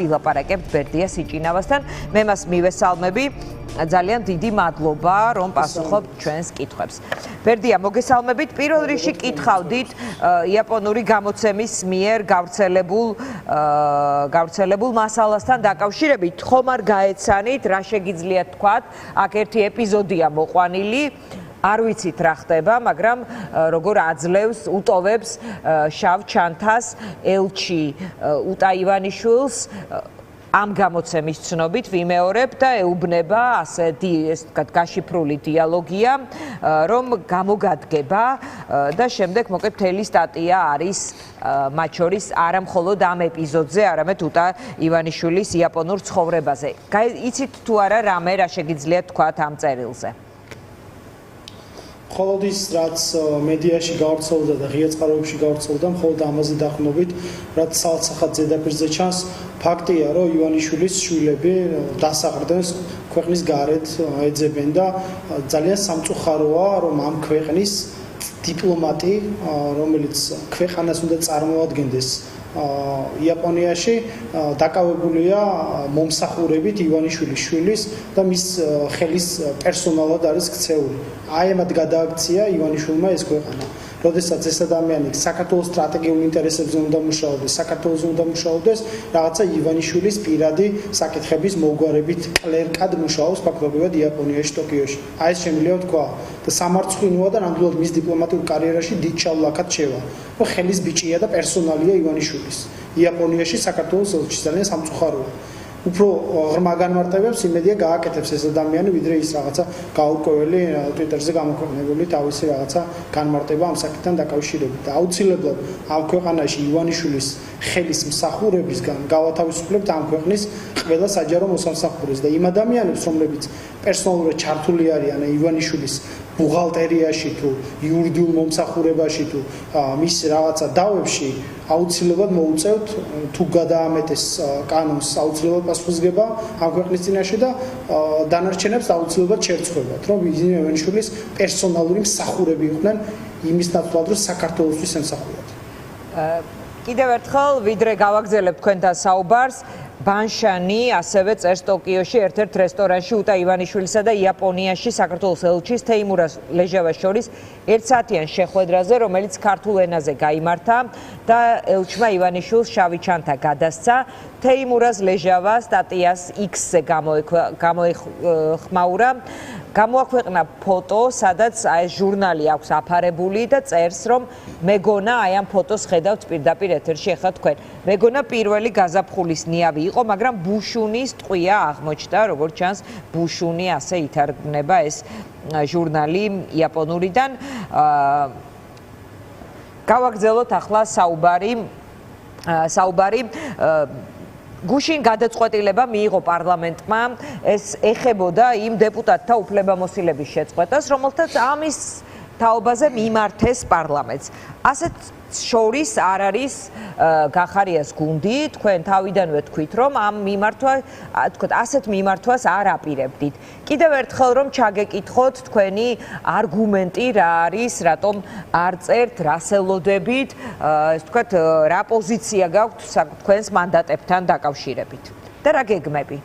ვილაპარაკებთ ბერდია სიჭინავასთან. მე მას მივესალმები. ძალიან დიდი მადლობა, რომ პასუხობთ ჩვენს კითხვებს. ბერდია, მოგესალმებით. პირველ რიგში კითხავდით იაპონური გამოცემის მიერ გავრცელებულ მასალასთან დაკავშირებით. ხომ არ გაეცანით, რა შეგიძლიათ თქვათ? აქ ერთი ეპიზოდია მოყვანილი. არ ვიცით რა ხდება, მაგრამ როგორ აძლევს, უტოვებს შავ ჩანთას ელჩი უტა ივანიშვილს ამ გამოცემის ცნობით ვიმეორებ და ეუბნება ასეთი ეს ვთქვათ გაშიფრული დიალოგია, რომ გამოგადგება და შემდეგ მოკლედ მთელი სტატია არის მათ შორის არა მხოლოდ ამ ეპიზოდზე, არამედ უტა ივანიშვილის იაპონურ ცხოვრებაზე. იცით თუ არა რამე რა შეგიძლიათ თქვათ ამ წერილზე? მხოლოდ ის, რაც მედიაში გავრცელდა და ღია წყაროებში გავრცელდა, მხოლოდ ამაზე დაყრდნობით, რაც საალცახად ზედაპირზე ჩანს, ფაქტია, რომ ივანიშვილის შვილები დასაყრდენს ქვეყნის გარეთ ეძებენ და ძალიან სამწუხაროა, რომ ამ ქვეყნის დიპლომატი, რომელიც ქვეყანას უნდა წარმოადგენდეს იაპონიაში, დაკავებულია მომსახურებით ივანიშვილის შვილის და მის ხელის პერსონალად არის ქცეული. აი ამათ გადააქცია ივანიშვილმა ეს ქვეყანა. როდესაც ეს ადამიანი საქართველოს სტრატეგიულ ინტერესებზე უნდა მუშაობდეს, საქართველოს უნდა მუშაობდეს, რაღაცა ივანიშვილის პირადი საკითხების მოგვარებით კლერკად მუშაობს ფაქტობრივად იაპონიაში, ტოკიოში. აი ეს შემიძლია თქვა და სამარცხვინოა და ნამდვილად მის დიპლომატიურ კარიერაში დიდ ჩავლაკად შევა. რომ ხელის ბიჭია და პერსონალია ივანიშვილის. იაპონიაში საქართველოს ელჩი ძალიან სამწუხაროა. უფრო ღრმა განმარტებებს იმედია გააკეთებს ეს ადამიანი, ვიდრე ის რაღაცა გაურკვეველი ტვიტერზე გამოქვეყნებული თავისი რაღაცა განმარტება ამ საკითხთან დაკავშირებით. და აუცილებლად ამ ქვეყანაში ივანიშვილის ხელის მსახურებისგან გავათავისუფლებთ ამ ქვეყნის ყველა საჯარო მოსამსახურეს და იმ ადამიანებს, რომლებიც პერსონალურად ჩართული არიან ივანიშვილის ბუღალტერიაში თუ იურიდიულ მომსახურებაში თუ მის რაღაცა დავებში, აუცილებლად მოუწევთ თუ გადაამეტეს კანონს აუცილებლად პასუხისგება ამ ქვეყნის წინაშე და დანარჩენებს აუცილებლად შერცხვებათ, რომ ივანიშვილის პერსონალური მსახურები იყვნენ იმის ნაცვლად, რომ საქართველოსთვის ემსახურათ. კიდევ ერთხელ, ვიდრე გავაგზავნებ თქვენთან საუბარს, ბანშანი ასევე წერს ტოკიოში ერთ-ერთ რესტორანში უტა ივანიშვილისა და იაპონიაში საქართველოს ელჩის თეიმურაზ ლეჟავას შორის ერთსაათიან შეხვედრაზე, რომელიც ქართულ ენაზე გაიმართა და ელჩმა ივანიშვილს შავი ჩანთა გადასცა. თეიმურაზ ლეჟავა სტატიას X-ზე გამოეხმაურა. გამოაქვეყნა ფოტო, სადაც ეს ჟურნალი აქვს აფარებული და წერს, რომ მეგონა აი ამ ფოტოს ხედავთ პირდაპირ ეთერში ახლა თქვენ. მეგონა პირველი გაზაფხულის ნიავი იყო, მაგრამ ბუშუნის ტყვია აღმოჩნდა, როგორც ჩანს, ბუშუნი ასე ითარგმნება ეს ჟურნალი იაპონურიდან. გავაგრძელოთ ახლა საუბარი გუშინ გადაწყვეტილება მიიღო პარლამენტმა, ეს ეხებოდა იმ დეპუტატთა უფლებამოსილების შეწყვეტას, რომელთაც ამის თაობაზე მიმართეს პარლამენტს. ასეთ შორის არ არის გახარიას გუნდი, თქვენ თავიდანვე თქვით, რომ ამ ასეთ მიმართვას არ აპირებდით. კიდევ ერთხელ რომ ჩაგეკითხოთ თქვენი არგუმენტი რა არის, რატომ არ წერთ, რას ელოდებით, ეს თქვათ რა პოზიცია გაქვთ თქვენს მანდატებთან დაკავშირებით და რა გეგმები?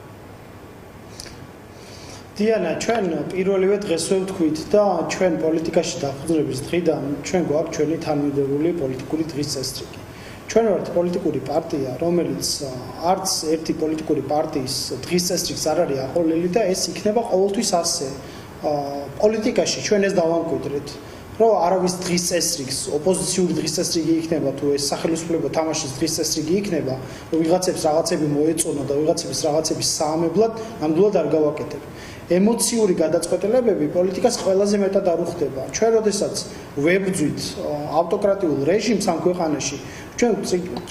დიანა, ჩვენ პირველივე დღესვე ვთქვით და ჩვენ პოლიტიკაში დახუძნების დღიდან ჩვენ გვაქვს ჩვენი თანმიმდევრული პოლიტიკური დღის წესრიგი. ჩვენ ვართ პოლიტიკური პარტია, რომელიც არც ერთი პოლიტიკური პარტიის დღის წესრიგს არ არის აყოლილი და ეს იქნება ყოველთვის ასე. პოლიტიკაში ჩვენ ეს დავამკვიდრეთ, რომ არავის დღის წესრიგს, ოპოზიციური დღის წესრიგი იქნება თუ ეს სახელმწიფო თამაშის დღის წესრიგი იქნება, რომ ვიღაცებს რაღაცები მოეწონა და ვიღაცების რაღაცების საამებლად ნამდვილად არ გავაკეთებ. ემოციური გადაწყვეტილებები პოლიტიკას ყველაზე მეტად არ უხდება. ჩვენ როდესაც ვებძვით ავტოკრატიულ რეჟიმს ამ ქვეყანაში, ჩვენ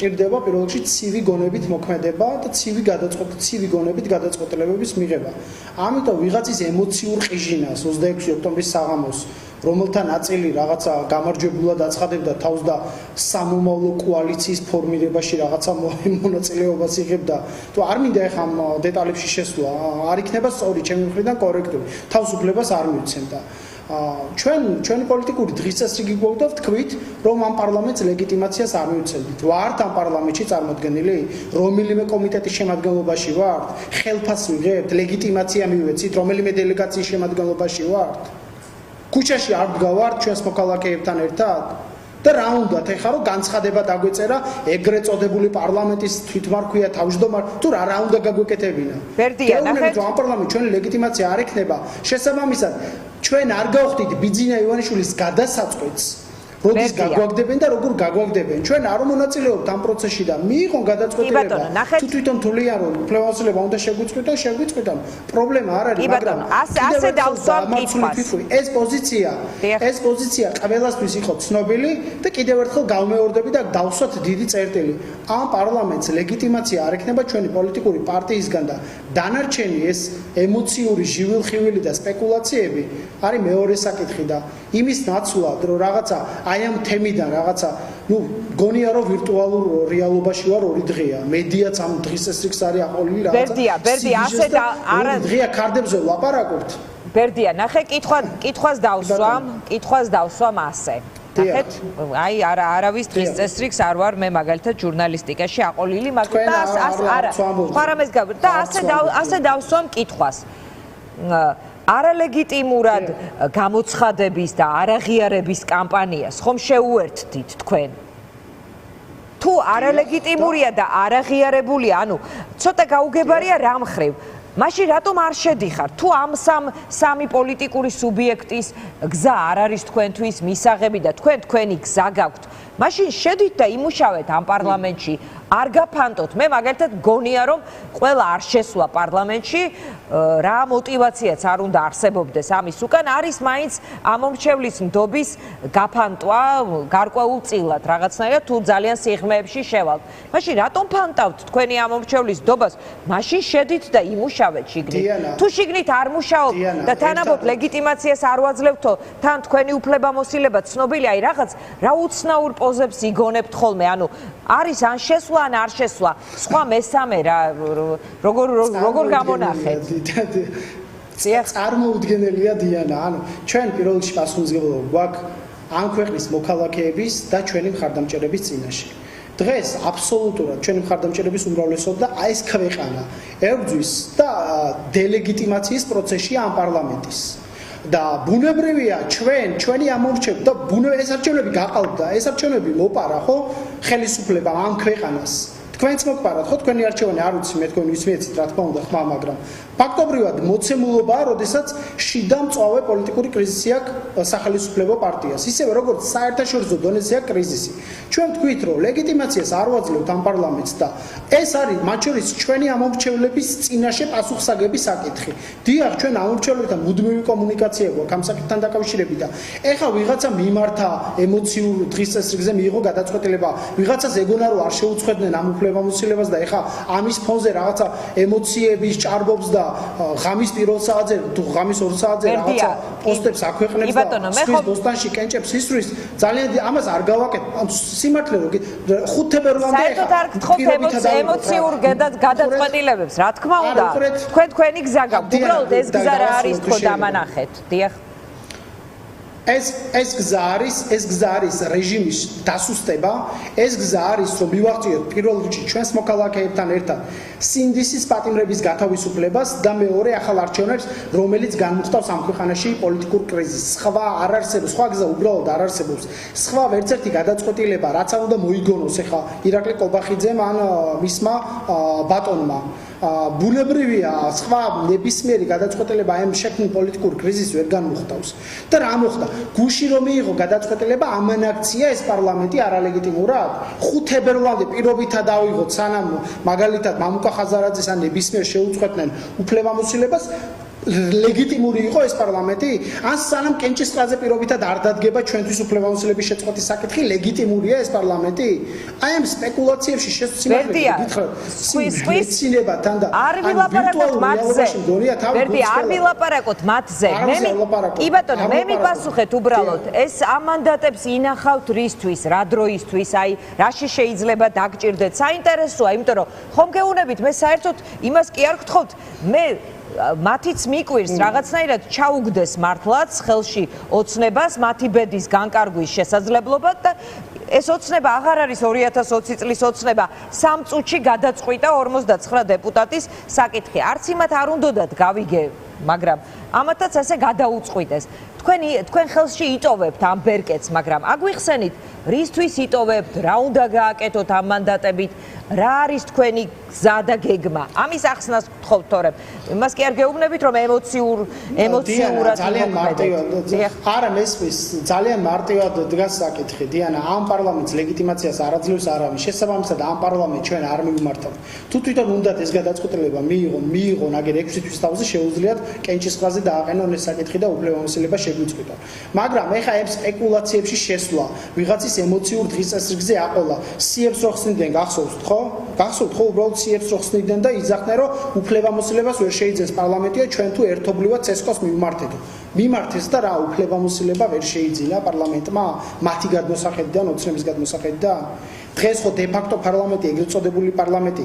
ჭირდება პირველ რიგში ცივი გონებით მოქმედება და ცივი გონებით გადაწყვეტილებების მიღება. ამიტომ ვიღაცის ემოციურ ყიჟინას 26 ოქტომბრის საღამოს, რომელთა ნაწილი რაღაცა გამარჯვებულად აცხადებდა თავს და სამომავლო კოალიციის ფორმირებაში რაღაცა მონაწილეობას იღებდა, თუ არ მინდა ეხლა ამ დეტალებში შესვლა, არ იქნება სწორი ჩემი მხრიდან კორექტული. თავისუფლებას არ მივცემდა. ჩვენი პოლიტიკური დღის წესრიგი გვაქვს თქვით, რომ ამ პარლამენტს ლეგიტიმაციას არ მივცემთ. ვართ ამ პარლამენტში წარმოდგენილი, რომელიმე კომიტეტის შემადგენლობაში ვართ, ხელფას ვიღებთ, ლეგიტიმაცია მივეცით, რომელიმე დელეგაციის შემადგენლობაში ვართ. ქუჩაში არ ვდგავართ ჩვენს მოქალაქეებთან ერთად. და რა უნდათ ეხლა რომ განცხადება დაგვეწერა ეგრეთ წოდებული პარლამენტის თვითმარქვია თავმჯდომარე თუ რა უნდა გაგვეკეთებინა. ბერდია ნახეთ ამ პარლამენტს ჩვენი ლეგიტიმაცია არ ექნება. შესაბამისად ჩვენ არ გავხდით ბიძინა ივანიშვილის გადასაწყვეტს. როდის გაგვაგდებენ და როგორ გაგვაგდებენ. ჩვენ არ მონაწილეობთ ამ პროცესში და მიიღონ გადაწყვეტილება. თუ თვითონ თვლიან რომ უფლებამოსილება უნდა შეგვიწყვიტონ, შეგვიწყვიტონ. პრობლემა არ არის, მაგრამ ასე დავსვამ კითხვას. ეს პოზიცია ყველასთვის იყო ცნობილი და კიდევ ერთხელ გავმეორდები და დავსვათ დიდი წერტილი. ამ პარლამენტს ლეგიტიმაცია არ ექნება ჩვენი პოლიტიკური პარტიისგან და დანარჩენი ეს ემოციური ჟივილხივილი და სპეკულაციები არის მეორე საკითხი და იმის ნაცვლად რომ რაღაცა აი ამ თემიდან რაღაცა გონია რომ ვირტუალურ რეალობაში ვარ 2 დღეა მედიაც ამ დღის წესრიგს არის აყოლილი რაღაცა ბერდია ასე და არა დღეა კარდებზე ვლაპარაკობთ ბერდია ნახე კითხვას დავსვამ ასე ნახეთ აი არავის დღის წესრიგს არ ვარ მე მაგალითად ჟურნალისტიკაში აყოლილი მაგრამ არა ხარამეს და ასე დავსვამ კითხვას არალეგიტიმურად გამოცხადების და არაღიარების კამპანიას ხომ შეუერთდით თქვენ? თუ არალეგიტიმურია და არაღიარებულია, ანუ ცოტა გაუგებარია რა მხრივ. მაშინ რატომ არ შედიხარ? თუ ამ სამი პოლიტიკური სუბიექტის გზა არ არის თქვენთვის მისაღები და თქვენი გზა გაქვთ, მაშინ შედით და იმუშავეთ ამ პარლამენტში. არ გაფანტოთ. მე მაგალითად გონია რომ ყველა არ შესვლა პარლამენტში რა мотиваციაც არ უნდა არსებობდეს ამის უკან არის მაინც ამომრჩევლის ნდობის გაფანტვა გარკვეულწილად რაღაცნაირად თუ ძალიან სიღრმეებში შევალთ. მაშინ რატომ ფანტავთ თქვენი ამომრჩევლის ნდობას? მაშინ შედით და იმუშავეთ შიგნით. თუ შიგნით არ მუშაობთ და თანაბოდ ლეგიტიმაციას არ ვაძლევთო, თან თქვენი უფლებამოსილება ცნობილია, აი რაღაც რა უცნაურ პოზებს იგონებთ ხოლმე, ანუ არის ან შესვლა ან არ შესვლა. სხვა მესამე რა როგორ გამონახეთ? წარმოუდგენელია დიანა. ანუ ჩვენ პირველ რიგში პასუხისმგებლობა გვაქვს ამ ქვეყნის მოქალაქეების და ჩვენი მხარდამჭერების წინაშე. დღეს აბსოლუტურად ჩვენი მხარდამჭერების უმრავლესობა აი ეს ქვეყანა ებრძვის და დელეგიტიმაციის პროცესია ამ პარლამენტის. და ბუნებრივია ჩვენი ამომრჩეველი და ეს არჩევნები გაყალბდა და ეს არჩევნები მოპარა ხო ხელისუფლებამ ამ ქვეყანას თქვენც მოგპარათ ხო თქვენი არჩევანი არ ვიცი მე თქვენ ვისმიეცით რა თქმა უნდა ხმა მაგრამ ფაქტობრივად მოცემულობაა როდესაც შიდა მწვავე პოლიტიკური კრიზისი აქვს სახელმწიფო პარტიას ისევე როგორც საერთაშორისო დონეზე აქვს კრიზისი ჩვენ თქვით რომ ლეგიტიმაციას არ ვაძლევთ ამ პარლამენტს და ეს არის მათ შორის ჩვენი ამომრჩევლების წინაშე პასუხსაგების საკითხი დიახ ჩვენ ამომრჩევლებთან მუდმივი კომუნიკაცია გვაქვს ამ საკითხთან დაკავშირებით და ეხლა ვიღაცა მიმართა ემოციურ დღის წესრიგზე მიიღო გადაწყვეტილება ვიღაცას ეგონა რომ არ შეუწყვეტდნენ ამ უფლებამოსილებას და ეხლა ამის ფონზე რაღაცა ემოციების ჭარბობს და ღამის პირველ საათზე თუ ღამის 2 საათზე რაღაცა პოსტებს აქვეყნებს და ბოსტანში კენჭებს ისვრის ძალიან ამას არ გავაკეთებ სიმართლე რომ 5 თებერვლამდე საერთოდ არ გთხოვთ ემოციურ გადაწყვეტილებებს რა თქმა უნდა თქვენი გზა გაქვთ უბრალოდ ეს გზა რა არის თქო დამანახეთ დიახ ეს გზა არის რეჟიმის დასუსტება, ეს გზა არის რომ მივაღწიოთ პირველ რიგში ჩვენს მოქალაქეებთან ერთად სინდისის პატიმრების გათავისუფლებას და მეორე ახალ არჩევნებს, რომელიც განმუხტავს ამ ქვეყანაში პოლიტიკურ კრიზისს. სხვა არ არსებობს, სხვა გზა უბრალოდ არ არსებობს. სხვა ვერც ერთი გადაწყვეტილება, რაც არ უნდა მოიგონოს ახლა ირაკლი ყობახიძემ ან მისმა ბატონმა. ბუნებრივია სხვა ნებისმიერი გადაწყვეტილება ამ შექმნილ პოლიტიკურ კრიზისს ვერ განმუხტავს. და რა მოხდა? გუში რომ მიიღო გადაწყვეტილება ამანაქცია ეს პარლამენტი არალეგიტიმურად 5 თებერვლამდე პირობითად ავიღოთ სანამ მაგალითად მამუკა ხაზარაძეს ან ნებისმიერ შეუწყვეტნენ უფლებამოსილებას ლეგიტიმური იყო ეს პარლამენტი ან სანამ კენჭისყრაზე პირობითად არ დადგება ჩვენთვის უფლებამოსილების შეწყვეტის საკითხი ლეგიტიმურია ეს პარლამენტი აი ამ სპეკულაციებში შესწინებები გითხრათ არ ვილაპარაკოთ მათზე ბერდი არ ვილაპარაკოთ მათზე კი ბატონო მე მიპასუხეთ უბრალოდ ეს ამ მანდატებს ინახავთ რისთვის რა დროისთვის აი რაში შეიძლება დაგჭირდეთ საინტერესოა იმიტომ რომ ხომ გეუბნებით მე საერთოდ იმას კი არ გთხოვთ მე მათიც მიკვირს რაღაცნაირად ჩაუგდეს მართლაც ხელში ოცნებას მათი ბედის განკარგვის შესაძლებლობა და ეს ოცნება აღარ არის 2020 წლის ოცნება 3 წუთში გადაწყვიტა 59 დეპუტატის საკითხი. არც იმათ არ უნდათ გავიგე, მაგრამ ამათაც ასე გადაუწყვიტეს. თქვენ ხელში იტოვებთ ამ ბერკეტს, მაგრამ აგვიხსენით, რისთვის იტოვებთ, რა უნდა გააკეთოთ ამ მანდატებით, რა არის თქვენი გზა და გეგმა. ამის ახსნას გთხოვთ თორემ. იმას კი არ გეუბნებით, რომ ემოციურად ძალიან მარტივად. არა მესმის, ძალიან მარტივად დგას საკითხი. დიანა, ამ პარლამენტს ლეგიტიმაციას არ აძლევს არავინ. შესაბამისად, ამ პარლამენტს ჩვენ არ მივმართავთ. თუ თვითონ უნდათ ეს გადაწყვეტილება მიიღონ, აგერ 6 თვის თავზე შეუძლიათ კენჭისყრაზე დააყენონ ეს საკითხი და უფლებამოსილება შეგვიწყვიტონ. მაგრამ ეხა ეს სპეკულაციებში შესვლა, ვიღაცის ემოციურ დღის წესრიგზე აყოლა, სიებს რო ხსნიდნენ, გახსოვთ ხო? გახსოვთ ხო უბრალოდ სიებს რო ხსნიდნენ და იძახდნენ, რომ უფლებამოსილებას ვერ შეიძენს პარლამენტი და ჩვენ თუ ერთობლივად ცესკოს მივმართეთო. მიმართეს და რა უფლებამოსილება ვერ შეიძინა პარლამენტმა მათი გადმოსახედიდან, ოცნების გადმოსახედიდან. დღეს ხო დე-ფაქტო პარლამენტი, ეგრეთ წოდებული პარლამენტი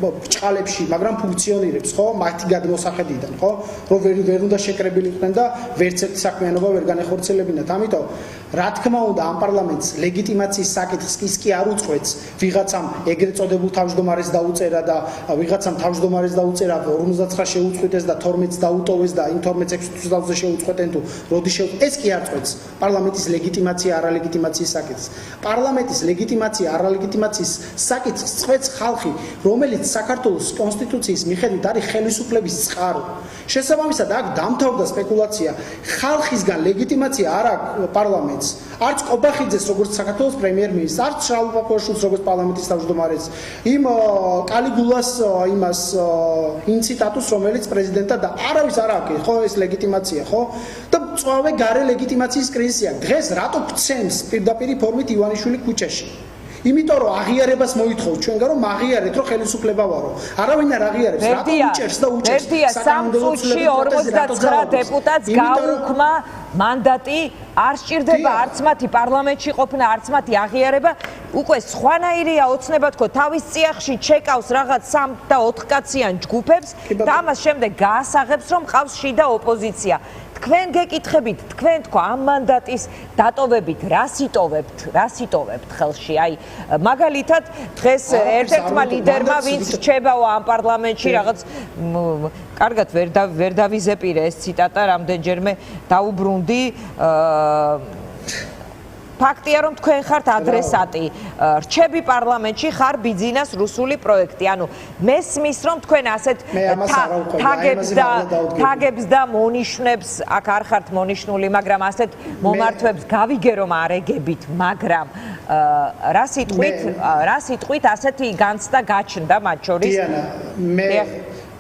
ბრჭყალებში, მაგრამ ფუნქციონირებს, ხო? მათი გადმოსახედიდან, ხო? რომ ვერ უნდა შეკრებილიყვნენ და ვერც ერთი საქმიანობა ვერ განეხორციელებინათ. ამიტომ, რა თქმა უნდა, ამ პარლამენტს ლეგიტიმაციის საკითხს ის კი არ უწყვეტს, ვიღაცამ ეგრეთ წოდებულ თავმჯდომარეს დაუწერა და ვიღაცამ თავმჯდომარეს დაუწერა 59 შეუწყვეტეს და 12-ს დაუტოვეს და იმ 12-6 თვის დავზე შეუწყვეტენ თუ როდი ეს კი არ წყვეტს პარლამენტის ლეგიტიმაცია არალეგიტიმაციის საკითხს. პარლამენტის ლეგიტიმაცია არალეგიტიმაციის საკითხს წყვეტს ხალხი, რომელიც საქართველოს კონსტიტუციის მიხედვით არის ხელისუფლების წყარო. შესაბამისად, აქ დამთავრდა სპეკულაცია. ხალხისგან ლეგიტიმაცია არ აქვს პარლამენტს. არც კობახიძეს როგორც საქართველოს პრემიერ-მინისტრს, არც შალვა პაპუაშვილს როგორც პარლამენტის თავმჯდომარეს, იმ კალიგულას იმას ინციტატუს, რომელიც პრეზიდენტად და არავის არ აქვს, ხო ეს ლეგიტიმაცია, ხო? და წვავე გარე ლეგიტიმაციის კრიზისია. დღეს რატო გცემს პირდაპირი ფორმით ივანიშვილი ქუჩაში? იმიტომ რომ აღიარებას მოითხოვ ჩვენგან რომ აღიარეთ რომ ხელისუფლება ვარო. არავინ არ აღიარებს, რატო უჭერს და უჭერს. ერთია 3 წუთში 59 დეპუტატს გაუქმა მანდატი, არ სჭირდება არც მათი პარლამენტში ყოფნა, არც მათი აღიარება. უკვე სხვანაირია ოცნება თქო, თავის წიაღში ჩეკავს რაღაც 3 და 4 კაციან ჯგუფებს და ამას შემდეგ გაასაღებს რომ ყავს შიდა ოპოზიცია. თქვენ გეკითხებით, თქვენ თქო ამ მანდატის დატოვებით რას იტოვებთ ხელში? აი, მაგალითად, დღეს ერთ-ერთმა ლიდერმა ვინც რჩებაო ამ პარლამენტში რაღაც კარგად ვერ დავიზეპირე ეს ციტატა, რამდენჯერმე დაუბრუნდი ფაქტია რომ თქვენ ხართ ადრესატი. რჩები პარლამენტში ხარ ბიძინას რუსული პროექტი. ანუ მესმის რომ თქვენ ასეთ თაგებს და მონიშნებს, აქ არ ხართ მონიშნული, მაგრამ ასეთ მომართვებს გავიგე რომ არ ეგებით, მაგრამ რა სიტყვით ასეთი განცდა გაჩნდა მათ შორის?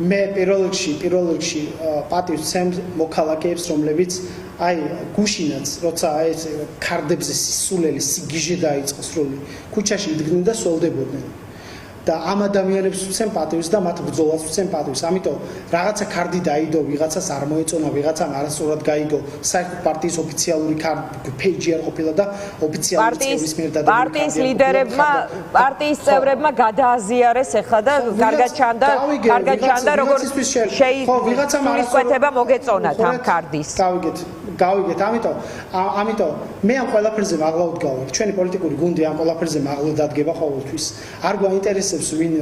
მე პირველ რიგში პატივს ვცემ მოქალაქეებს, რომლებიც აი გუშინაც როცა ეს ქარდებზე სისულელი სიგიჟე დაიწყო სრული ქუჩაში იდგნენ და სოლდებოდნენ და ამ ადამიანებს ვცემ პატივს და მათ ბრძოლას ვცემ პატივს. ამიტომ რაღაცა ქარდი დაიდო, ვიღაცას არ მოეწონა, ვიღაცამ არასწორად გაიგო საერთოდ პარტიის ოფიციალური პეიჯი არ ყოფილა და ოფიციალური წევრის მიერ დადებული პარტიის ლიდერებმა, პარტიის წევრებმა გადააზიარეს ახლა და კარგად ჩანდა როგორც შეიკვეთება მოგეწონათ ამ ქარდის. გავიგეთ, ამიტომ მე ამ ყველაფერზე მაღლა ვდგავარ. ჩვენი პოლიტიკური გუნდი ამ ყველაფერზე მაღლა დადგება ყოველთვის. არ გვაინტერესებს ვინ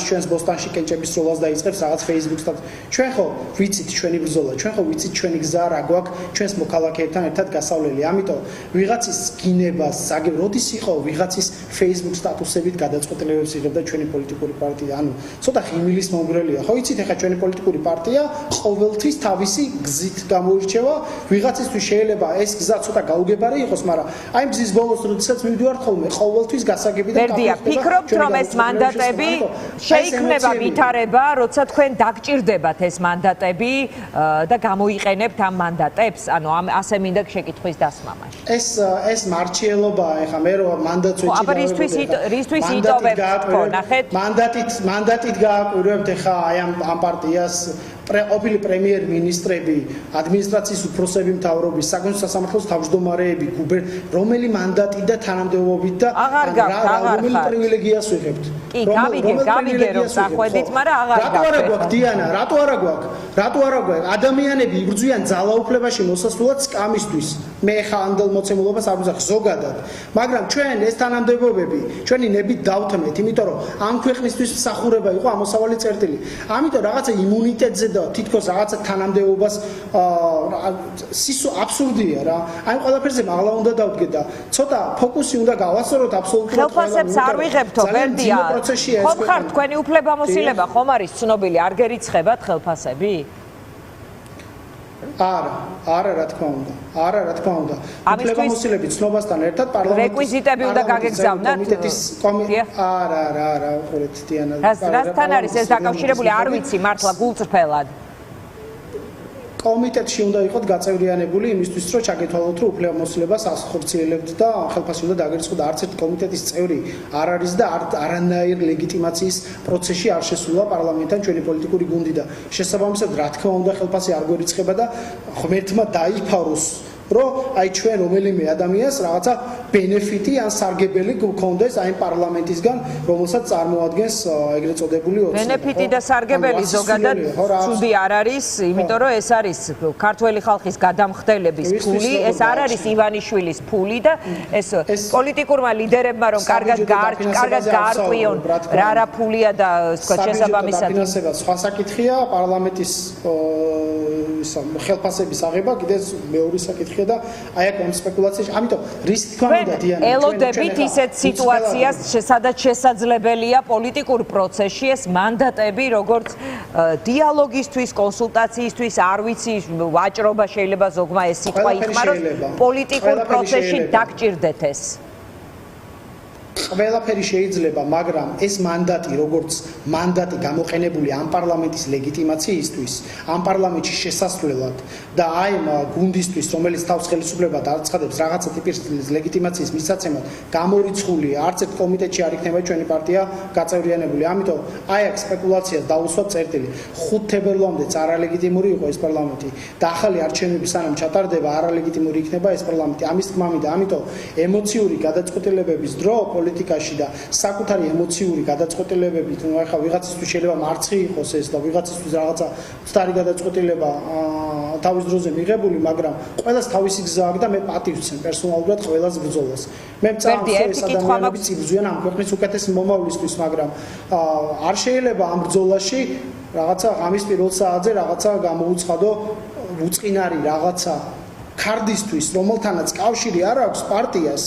ჩვენს ბოსტანში კენჭების როლას დაიწყებს რაღაც Facebook-სთან. ჩვენ ხო ვიცით ჩვენი ბრძოლა, ჩვენ ხო ვიცით ჩვენი გზა რა გვაქვს ჩვენს მოქალაქეებთან ერთად გასავლელი. ამიტომ ვიღაცის გინებას, როდის იყო ვიღაცის Facebook სტატუსებით გადაწყვეტილებებს იღებდა ჩვენი პოლიტიკური პარტია. ანუ ცოტა ხიმილის მომგვრელია. ხო იცით ახლა ჩვენი პოლიტიკური პარტია ყოველთვის თავისი გზით გამოირჩევა. ვიღაცისთვის შეიძლება ეს გზა ცოტა გაუგებარი იყოს, მაგრამ აი მზის ბოლოს როდესაც მივდივართ ხოლმე ყოველთვის გასაგებიდან ფიქრობთ რომ ეს მანდატები შეიქმნება ვითარება, როცა თქვენ დაგჭირდებათ ეს მანდატები და გამოიყენებთ ამ მანდატებს, ანუ ასე მინდა შეკითხვის დასმამაში. ეს მარჩიელობაა, ეხლა მე რომ მანდატს ვეჭირავ. აბა რისთვის იტოვებთ თქო, ნახეთ? მანდატით გააკვირვებთ ეხლა აი ამ პარტიას ყოფილი პრემიერ-მინისტრები, ადმინისტრაციის უფროსები, მთავრობის, საკონსულტაციო სასამართლოს თავმჯდომარეები, რომელი მანდატი და თანამდებობით და რომელი პრივილეგიას ვიღებთ? კი, გამიგე რომ სახვედით, მაგრამ აღარ რატო არა გვაქვს დიანა, რატო არა გვაქვს ადამიანები იბრძვიან ძალაუფლებაში მოსასვლელად სკამისთვის. მე ხა ანდელ მოცემულობას არ ვიზახ ზოგადად, მაგრამ ჩვენ ეს თანამდებობები, ჩვენი ნებით დავთმეთ, იმიტომ რომ ამ ქვეყნისთვის მსახურება იყო ამოსავალი წერტილი. ამიტომ რაღაცა იმუნიტეტზე და თითქოს რაღაცა თანამდებობას აბსურდია რა. აი ყველაფერზე მაღლა უნდა დავდგე და ცოტა ფოკუსი უნდა გავასწოროთ აბსოლუტურად ხელფასებს არ ვიღებთო, ბერდია. ხომ ხარ თქვენი უფლებამოსილება ხომ არის ცნობილი, არ გერიცხებათ ხელფასები? არა რა თქმა უნდა. უფლებამოსილები ცნობასთან ერთად პარლამენტის რეკვიზიტები უნდა გაგეგზავნათ? არა, უყურეთ დიანა. რასთან არის ეს დაკავშირებული? არ ვიცი მართლა გულწრფელად. კომიტეტში უნდა იყოთ გაწევრიანებული იმისთვის, რომ ჩაგეთვალოთ, რომ უფლებამოსილებას ახორციელებთ და ხელფასი უნდა დაგერიცხოთ. არც ერთ კომიტეტის წევრი არ არის და არანაირ ლეგიტიმაციის პროცესში არ შესულა პარლამენტთან ჩვენი პოლიტიკური გუნდი და შესაბამისად, რა თქმა უნდა, ხელფასი არ გვერიცხება და ღმერთმა დაიფაროს, რომ აი ჩვენ რომელიმე ადამიანს რაღაცა ბენეფიტი ან სარგებელი გქონდეს აი პარლამენტისგან, რომელსაც წარმოადგენს ეგრეთ წოდებული ოცნება. ბენეფიტი და სარგებელი ზოგადად ცუდი არ არის, იმიტომ რომ ეს არის ქართველი ხალხის გადამხდელების ფული, ეს არ არის ივანიშვილის ფული და ეს პოლიტიკურმა ლიდერებმა რომ კარგად გაარკვიონ რა ფულია და თქვა შესაბამისად. სხვა საკითხია პარლამენტის ხელფასების აღება კიდე მეორე საკითხია და აი აქ ამ სპეკულაციაში, ამიტომ რის თქმა უნდა დიანა ელოდებით ისეთ სიტუაციას, სადაც შესაძლებელია პოლიტიკურ პროცესში ეს მანდატები, როგორც დიალოგისთვის, კონსულტაციისთვის, არ ვიცი, ვაჭრობა შეიძლება ზოგმა ეს სიტყვა იხმაროს, პოლიტიკურ პროცესში დაგჭირდეთ ეს. ყველაფერი შეიძლება, მაგრამ ეს მანდატი, როგორც მანდატი გამოყენებული ამ პარლამენტის ლეგიტიმაციისთვის, ამ პარლამენტში შესასვლელად და აი გუნდისთვის, რომელიც თავს ხელისუფლება დააცხადებს რაღაცა ტიპის ლეგიტიმაციის მისაცემად, გამორიცხული, არც ერთ კომიტეტში არ იქნება ჩვენი პარტია გაწევრიანებული. ამიტომ აი აქ სპეკულაციას დაუსვათ წერტილი. 5 თებერვლამდეც არალეგიტიმური იყო ეს პარლამენტი და ახალი არჩევნები სანამ ჩატარდება, არალეგიტიმური იქნება ეს პარლამენტი. ამის თქმა მინდა, ამიტომ ემოციური გადაწყვეტილებების დრო პოლიტიკაში და საკუთარი ემოციური გადაწყვეტილებებით, ну ახლა ვიღაცისთვის შეიძლება მარცხი იყოს ეს და ვიღაცისთვის რაღაცა მცდარი გადაწყვეტილება თავის დროზე მიღებული, მაგრამ ყველას თავისი გზა აქვს და მე პატივს ვცემ პერსონალურად ყველას ბრძოლას. მე მწამს ეს ადამიანები წიბრძვიან ამ ქვეყნის უკეთეს მომავლისთვის, მაგრამ არ შეიძლება ამ ბრძოლაში რაღაცა ღამის პირველ საათზე რაღაცა გამოუცხადო უწყინარი რაღაცა ქარდისთვის, რომელთანაც კავშირი არ აქვს პარტიას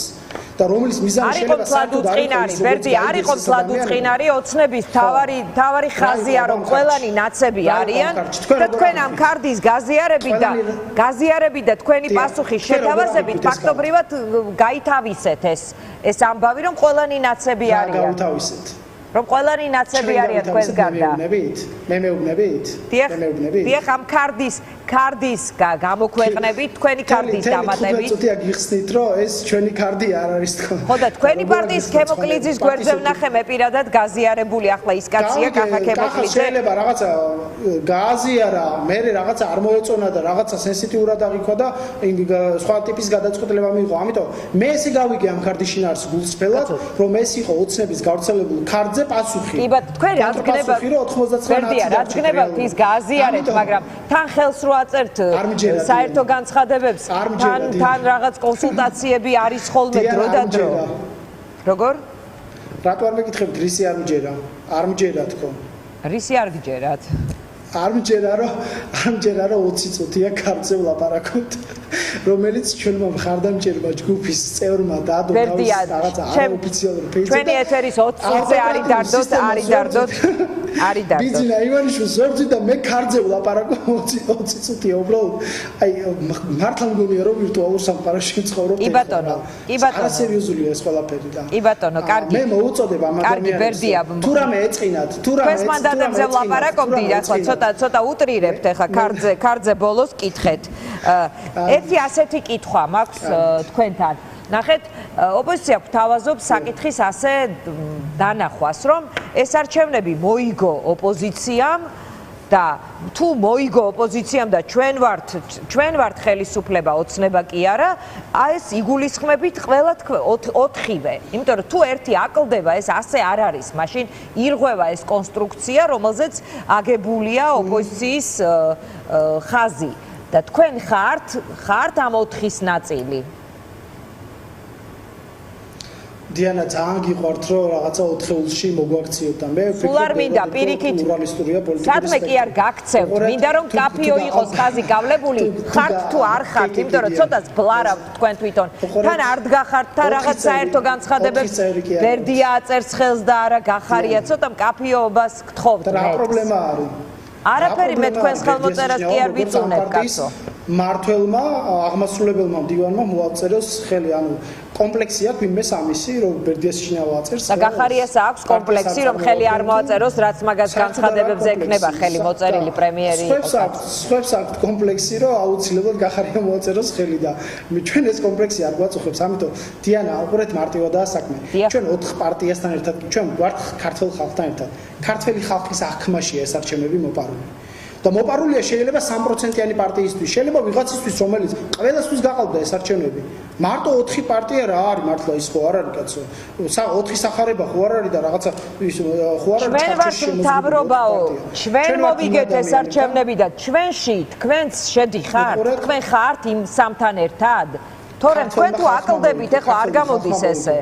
და რომლის მიზანი შეიძლება საერთოდ არ იყოს. ბერდი არ იყო მსლად უწყინარი ოცნების თავარი ხაზია, რომ ყველანი ნაცები არიან და თქვენ ამ ქარდის გაზიარებით და თქვენი პასუხის შეთავაზებით ფაქტობრივად გაითავისეთ ეს ამბავი, რომ ყველანი ნაცები არიან. გაუთავისეთ. რომ ყველანი ნაცები არიან თქვენს გარდა. მე მეუბნებით? დიახ, ამ ქარდის გამოქვეყნებით, თქვენი ქარდის დამატებით. ცოტა გიხსნით, რომ ეს ჩვენი ქარდი არ არის თქო. ხო და თქვენი პარტიის ქემოკლიძის გვერდზე ვნახე მე პირადად გაზიარებული, ახლა ის კაცია კახა ქემოკლიძე. შეიძლება რაღაცა გააზიარა, მე რაღაცა არ მოეწონა და რაღაცა სენსიტიურად აღიქვა და სხვა ტიპის გადაწყვეტილება მიიღო. ამიტომ მე ესე გავიგე ამ ქარდის შინაარს გულწრფელად, რომ ეს იყო ოცნების გავრცელებულ ქარდზე პასუხი. კი ბატონო, თქვენ რაც გნებავთ ის გააზიარეთ, მაგრამ თან ხელს რო აწერთ საერთო განცხადებებს, თან რაღაც კონსულტაციები არის ხოლმე დრო და დრო. როგორ? რატო არ მეკითხებთ, რისი არ მჯერა? არ მჯერა თქო. რისი არ გჯერათ? არ მჯერა რომ 20 წუთია ქარდზე ვლაპარაკობთ, რომელიც ჩვენმა მხარდამჭერმა ჯგუფის წევრმა დადო თავის რაღაცა არაოფიციალურ ფეიჯზე. ჩვენი ეთერის 20 წუთზე არის დარდოთ. ბიძინა ივანიშვილს ზორძი და მე ქარდზე ვლაპარაკობ 20 წუთია უბრალოდ. აი მართლა მგონია რომ ვირტუალურ სამყაროში ვცხოვრობ. კი ბატონო. არასერიოზულია ეს ყველაფერი და. კი ბატონო, კარგი. მე მოუწოდებ ამ ადამიანებს. თუ რამე ეწყინათ, ეს მანდატებზე ვლაპარაკობდი, ახლა ცოტა უტრირებთ ახლა ქარდზე ბოლოს კითხეთ. ერთი ასეთი კითხვა მაქვს თქვენთან. ნახეთ, ოპოზიცია გვთავაზობს საკითხის ასე დანახვას, რომ ეს არჩევნები მოიგო ოპოზიციამ და თუ მოიგო ოპოზიციამ და ჩვენ ვართ ხელისუფლება, ოცნება კი არა, ეს იგულისხმებით ყველა ოთხივე. იმიტომ რომ თუ ერთი აკლდება, ეს ასე არ არის. მაშინ ირღვევა ეს კონსტრუქცია, რომელზეც აგებულია ოპოზიციის ხაზი და თქვენ ხართ ამ ოთხის ნაწილი. დიანა ძალიან გიყვართ რომ რაღაცა ოთხეულში მოგვაქციოთ და მე სულ არ მინდა პირიქით პლურალისტურია პოლიტიკური სადმე კი არ გაქცევთ მინდა რომ კაფიო იყოს ხაზი გავლებული ხართ თუ არ ხართ იმიტომ რომ ცოტას ბლარავთ თქვენ თვითონ თან არ დგახართ თან რაღაც საერთო განცხადებებს ბერდია აწერს ხელს და არა გახარია ცოტა კაფიოობას გთხოვთ რა პრობლემა არის არაფერი მე თქვენს ხელმოწერას კი არ ვიწუნებ კაცო მართლმა აღმასრულებელმა მდივანმა მოაწეროს ხელი ანუ კომპლექსი აქვს ვინმე სამისი რომ ბერდიას შინავა აწერს და გახარიას აქვს კომპლექსი რომ ხელი არ მოაწეროს რაც მაგას განცხადებებზე ექნება ხელი მოწერილი პრემიერი იყოს სხვებს აქვს კომპლექსი რომ აუცილებლად გახარია მოაწეროს ხელი და ჩვენ ეს კომპლექსი არ გვაწუხებს ამიტომ დიანა უყურეთ მარტივადაა საქმე ჩვენ 4 პარტიასთან ერთად ჩვენ ვართ ქართულ ხალხთან ერთად ქართველი ხალხის აღქმაშია ეს არჩევნები მოპარული და მოპარულია შეიძლება 3%-იანი პარტიისთვის, შეიძლება ვიღაცისთვის, რომელიც ყველასთვის გაყავდა ეს არჩევნები. მარტო 4 პარტია რა არის მართლა ის ხო არ არის კაცო. 4 სახარება ხო არ არის და რაღაცა ის ხო არ არის ჩვენ ვართ მთავრობაო. ჩვენ მოვიგეთ ეს არჩევნები და ჩვენში თქვენც შედიხართ. თქვენ ხართ იმ სამთან ერთად. თორემ თქვენ თუ აკლდებით, ეხლა არ გამოდის ესე.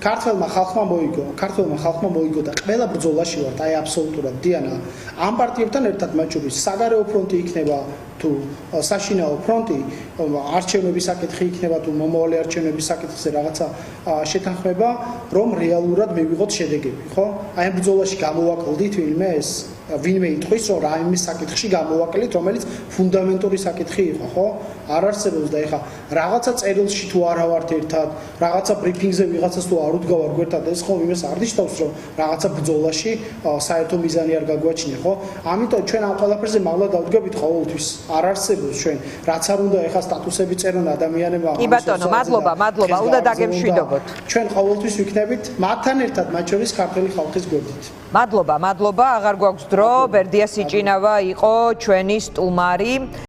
ქართველმა ხალხმა მოიგო და ყველა ბრძოლაში ვართ, აი აბსოლუტურად დიანა. ამ პარტიებთან ერთად მათ შორის საგარეო ფრონტი იქნება თუ საშინაო ფრონტი, არჩევნების საკითხი იქნება თუ მომავალი არჩევნების საკითხზე რაღაცა შეთანხმება, რომ რეალურად მივიღოთ შედეგები, ხო? აი ამ ბრძოლაში გამოვაკლდით ვინმე იტყვის, რომ რაიმე საკითხში გამოვაკლით, რომელიც ფუნდამენტური საკითხი იყო, ხო? არ არსებობს და ეხა რაღაცა წერილში თუ არა ვართ ერთად, რაღაცა ბრიფინგზე ვიღაცას თუ არ უდგავარ გვერდად, ეს ხო იმას არ ნიშნავს, რომ რაღაცა ბრძოლაში საერთო მიზანი არ გაგვაჩნია, ხო? ამიტომ ჩვენ ამ ყველაფერზე მაღლა დავდგებით ყოველთვის. არ არსებობს ჩვენ, რაც არ უნდა ეხა სტატუსები წერონ ადამიანებმა. კი ბატონო, მადლობა, უნდა დაგემშვიდობოთ. ჩვენ ყოველთვის ვიქნებით მათთან ერთად, მათ შორის ქართული ხალხის გვერდით. მადლობა, აღარ გვაქვს დრო, ბერდია სიჭინავა იყო ჩვენი სტუმარი.